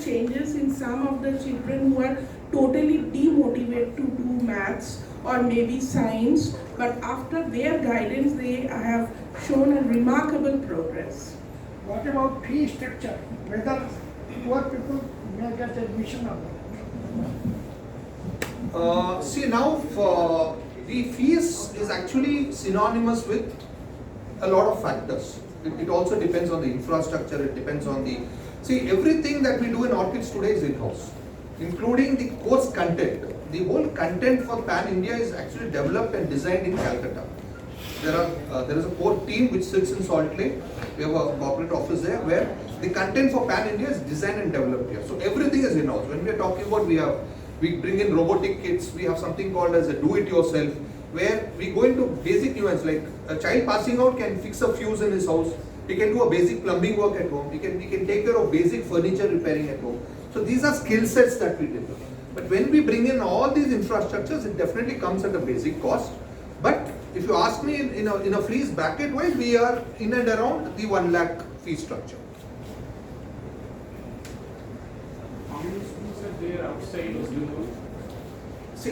changes in some of the children who are totally demotivated to do maths or maybe science, but after their guidance they have shown a remarkable progress. What about fee structure? Whether poor people may get admission or not? See now, the fees is actually synonymous with a lot of factors. It also depends on the infrastructure, it depends on the... See, everything that we do in Orchids today is in-house, including the course content. The whole content for Pan India is actually developed and designed in Calcutta. There is a core team which sits in Salt Lake. We have a corporate office there where the content for Pan India is designed and developed here. So everything is in-house. When we are talking about, we bring in robotic kits. We have something called as a do-it-yourself, where we go into basic nuance, like a child passing out can fix a fuse in his house. He can do a basic plumbing work at home. He can take care of basic furniture repairing at home. So these are skill sets that we develop. But when we bring in all these infrastructures, it definitely comes at a basic cost. But if you ask me in a fees bracket wise, we are in and around the 1 lakh fee structure. How many schools are there outside of Bengal? See,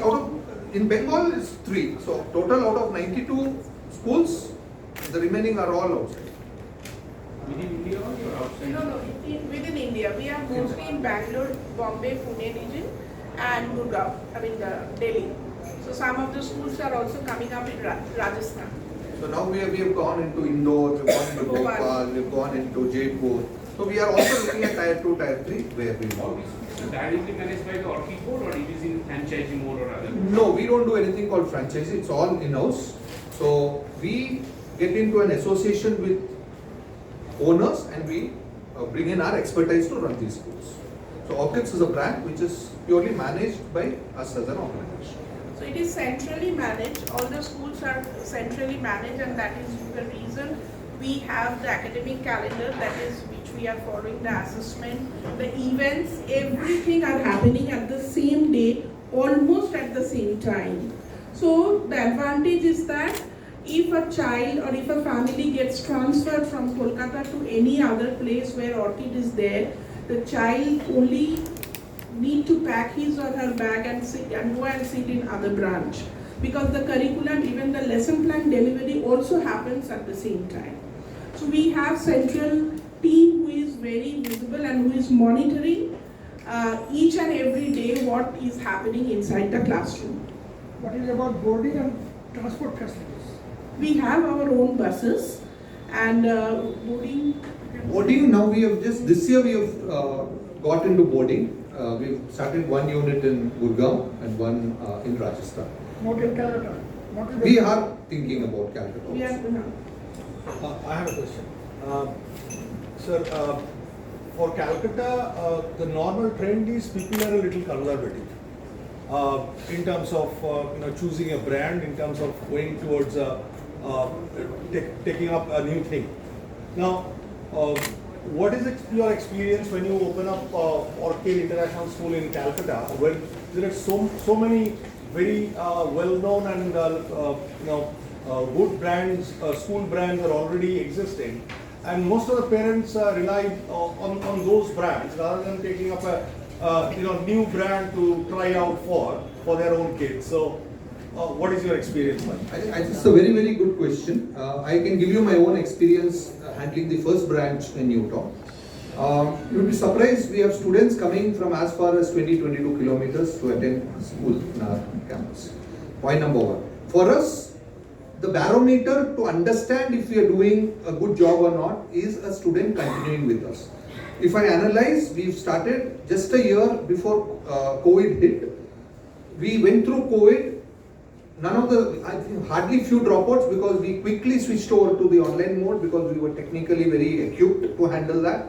in Bengal is 3. So total out of 92 schools, the remaining are all outside. Within India or outside? No, within India. We are mostly in Bangalore, Bombay, Pune region and Gurgaon, Delhi. So some of the schools are also coming up in Rajasthan. So now we have gone into Indore, we have gone into Bhopal, we have gone into Jaipur. So we are also looking at Tier 2, Tier 3 where we All go. these schools are directly managed by the Orchid board, or it is in franchising mode or other? No, we don't do anything called franchise. It's all in-house. So we get into an association with owners and we bring in our expertise to run these schools. So Orchids is a brand which is purely managed by us as an organization. So it is centrally managed. All the schools are centrally managed, and that is the reason we have the academic calendar, that is which we are following, the assessment, the events, everything are happening at the same day, almost at the same time. So the advantage is that if a child or if a family gets transferred from Kolkata to any other place where Orchid is there, the child only need to pack his or her bag and go and sit in other branch, because the curriculum, even the lesson plan delivery also happens at the same time. So we have central team who is very visible and who is monitoring each and every day what is happening inside the classroom. What is about boarding and transport facilities? We have our own buses and boarding. Boarding, now we have this year we have got into boarding. We've started one unit in Gurgaon and one in Rajasthan. Not in Calcutta. We are thinking about Calcutta. We are, I have a question. Sir, for Calcutta, the normal trend is people are a little conservative in terms of choosing a brand, in terms of going towards taking up a new thing. Now, what is your experience when you open up Orchid International School in Calcutta, when there are so many very well-known and good brands, school brands are already existing, and most of the parents rely on those brands rather than taking up a new brand to try out for their own kids. So, what is your experience like? I think it's a very, very good question. I can give you my own experience handling the first branch in Utah. You will be surprised, we have students coming from as far as 20-22 kilometers to attend school in our campus. Point number 1. For us, the barometer to understand if we are doing a good job or not is a student continuing with us. If I analyze, we've started just a year before COVID hit. We went through COVID. I think hardly few dropouts, because we quickly switched over to the online mode because we were technically very equipped to handle that.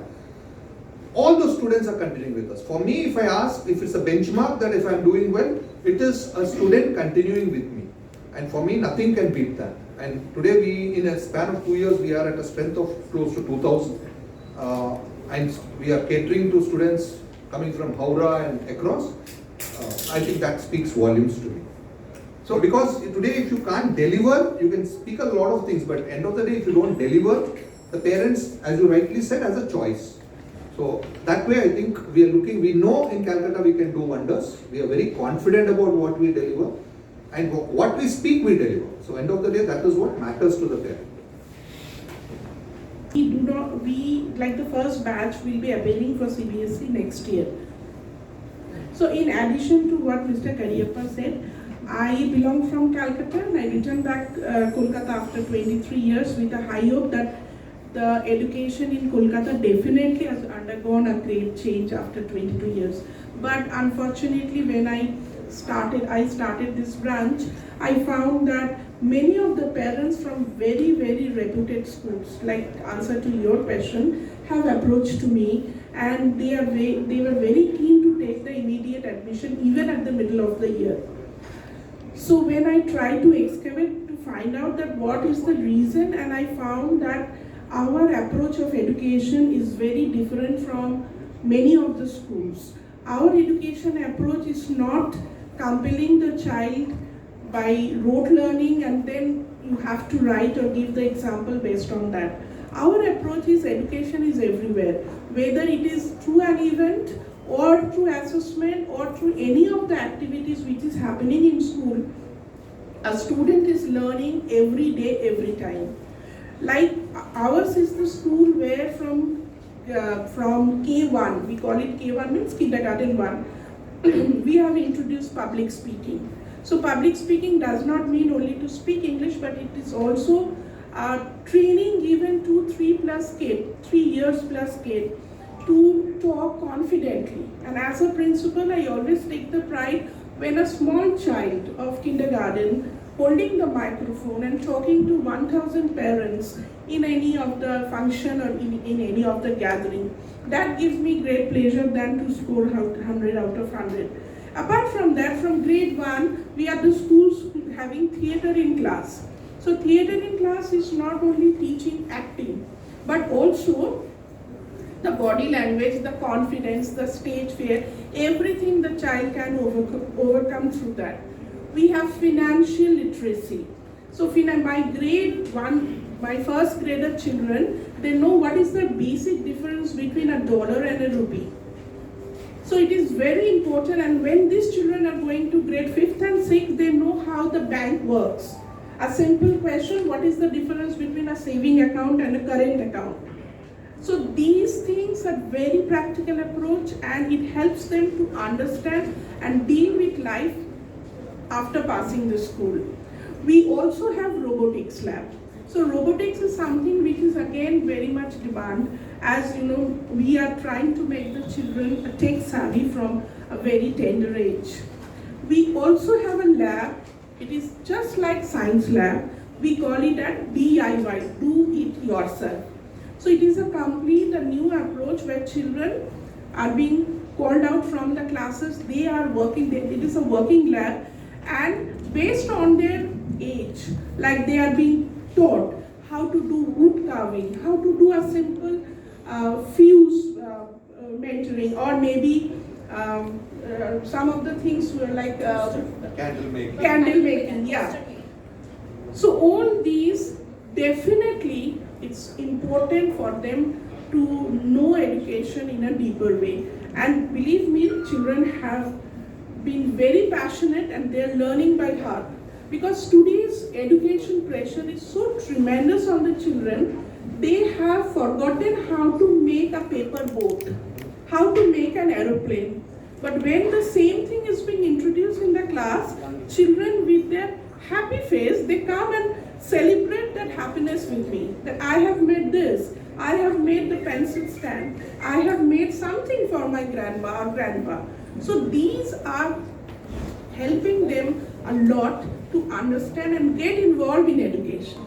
All those students are continuing with us. For me, if I ask if it's a benchmark that if I'm doing well, it is a student continuing with me. And for me, nothing can beat that. And today in a span of 2 years, we are at a strength of close to 2,000. And we are catering to students coming from Howrah and across. I think that speaks volumes to me. So because today if you can't deliver, you can speak a lot of things, but end of the day if you don't deliver, the parents, as you rightly said, has a choice. So that way I think we know in Calcutta we can do wonders. We are very confident about what we deliver, and what we speak we deliver. So end of the day, that is what matters to the parent. We like the first batch will be appearing for CBSE next year. So in addition to what Mr. Cariappa said, I belong from Calcutta and I returned back Kolkata after 23 years with a high hope that the education in Kolkata definitely has undergone a great change after 22 years. But unfortunately, when I started this branch, I found that many of the parents from very, very reputed schools, like answer to your question, have approached to me, and they were very keen to take the immediate admission even at the middle of the year. So when I tried to excavate to find out that what is the reason, and I found that our approach of education is very different from many of the schools. Our education approach is not compelling the child by rote learning and then you have to write or give the example based on that. Our approach is education is everywhere, whether it is through an event or through assessment or through any of the activities which is happening in school. A student is learning every day, every time. Like ours is the school where from K1, we call it K1 means kindergarten 1, we have introduced public speaking. So public speaking does not mean only to speak English, but it is also training given to 3 years plus kid to talk confidently. And as a principal, I always take the pride when a small child of kindergarten holding the microphone and talking to 1,000 parents in any of the function or in any of the gathering. That gives me great pleasure than to score 100 out of 100. Apart from that, from grade 1, we are the schools having theatre in class. So theatre in class is not only teaching acting, but also the body language, the confidence, the stage fear, everything the child can overcome through that. We have financial literacy. So my grade 1, my first grader children, they know what is the basic difference between $1 and a rupee. So it is very important, and when these children are going to grade 5th and 6th, they know how the bank works. A simple question, what is the difference between a saving account and a current account? So these things are very practical approach, and it helps them to understand and deal with life after passing the school. We also have robotics lab. So robotics is something which is again very much demand. As you know, we are trying to make the children tech savvy from a very tender age. We also have a lab. It is just like science lab. We call it at DIY, do it yourself. So it is a new approach where children are being called out from the classes. They are working, it is a working lab, and based on their age, like they are being taught how to do wood carving, how to do a simple fuse mentoring, or maybe some of the things were like candle making, yeah. So all these, definitely it's important for them to know education in a deeper way. And believe me, children have been very passionate and they are learning by heart. Because today's education pressure is so tremendous on the children, they have forgotten how to make a paper boat, how to make an aeroplane. But when the same thing is being introduced in the class, children with their happy face, they come and celebrate that happiness with me. That I have made this, I have made the pencil stand, I have made something for my grandma or grandpa. So these are helping them a lot to understand and get involved in education.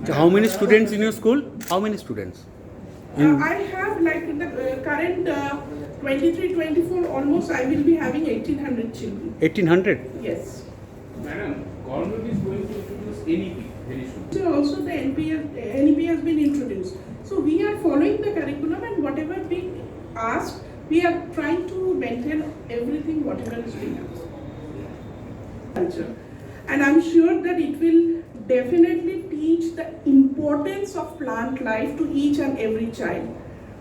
So how many students in your school? How many students? I have, like in the current 23-24, almost I will be having 1800 children. 1800? Yes. Madam, government is going to introduce NEP very soon. So also the NEP has been introduced. So we are following the curriculum, and whatever being asked, we are trying to maintain everything whatever is being asked. And I'm sure that it will definitely teach the importance of plant life to each and every child.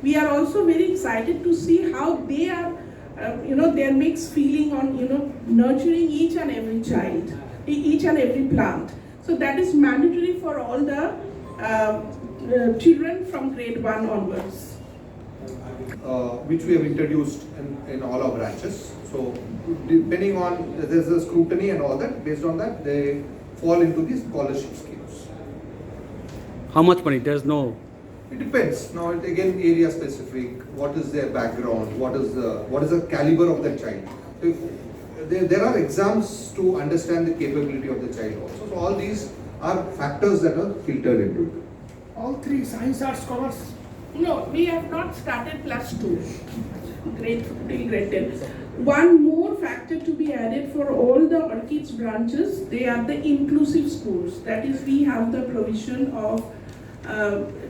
We are also very excited to see how they are, their mixed feeling on, nurturing each and every child, each and every plant. So that is mandatory for all the children from grade 1 onwards. Which we have introduced in all our branches. So depending on, there's a scrutiny and all that, based on that they fall into these scholarship schemes. How much money? There's no. It depends. Now it again area specific, what is their background, what is the caliber of the child. So there are exams to understand the capability of the child also. So all these are factors that are filtered into it. All three science art scholars. No, we have not started +2, grade till grade 10. One more factor to be added for all the Orchid's branches, they are the inclusive schools. That is, we have the provision of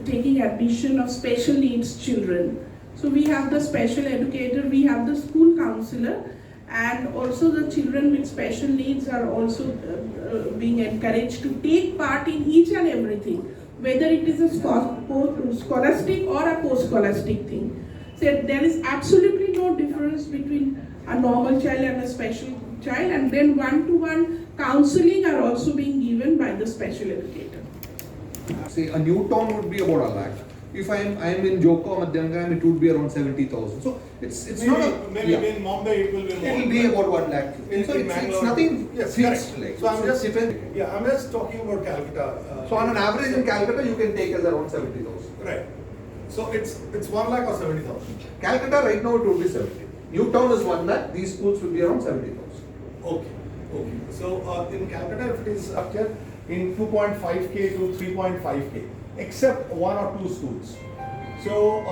taking admission of special needs children. So we have the special educator, we have the school counselor, and also the children with special needs are also being encouraged to take part in each and everything, whether it is a scholastic or a post-scholastic thing. So there is absolutely no difference between a normal child and a special child, and then one-to-one counseling are also being given by the special educator. Say a new town would be about 1 lakh. If I am in Joko or Madhyangram, it would be around 70,000. So it's Maybe, not a, maybe yeah. in Mumbai it will be more. It will be about 1 lakh. So it's Bangalore. nothing Yes, fixed. correct. Like, So I'm just depends. I'm just talking about Calcutta. So on an average in Calcutta, you can take as around 70,000. Right. So it's 1 lakh or 70,000. Calcutta right now it would be 70. New town is 1 lakh. These schools will be around 70,000. Okay. So in Calcutta, if it is structured in 2.5K to 3.5K, except 1 or 2 schools. So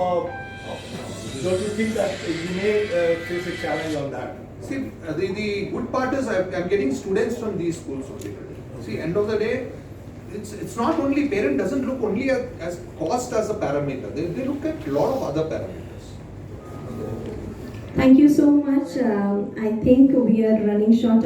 don't you think that you may face a challenge on that? See, the good part is I'm getting students from these schools only. See, end of the day, it's not only, parent doesn't look only as cost as a parameter. They look at a lot of other parameters. Thank you so much. I think we are running short on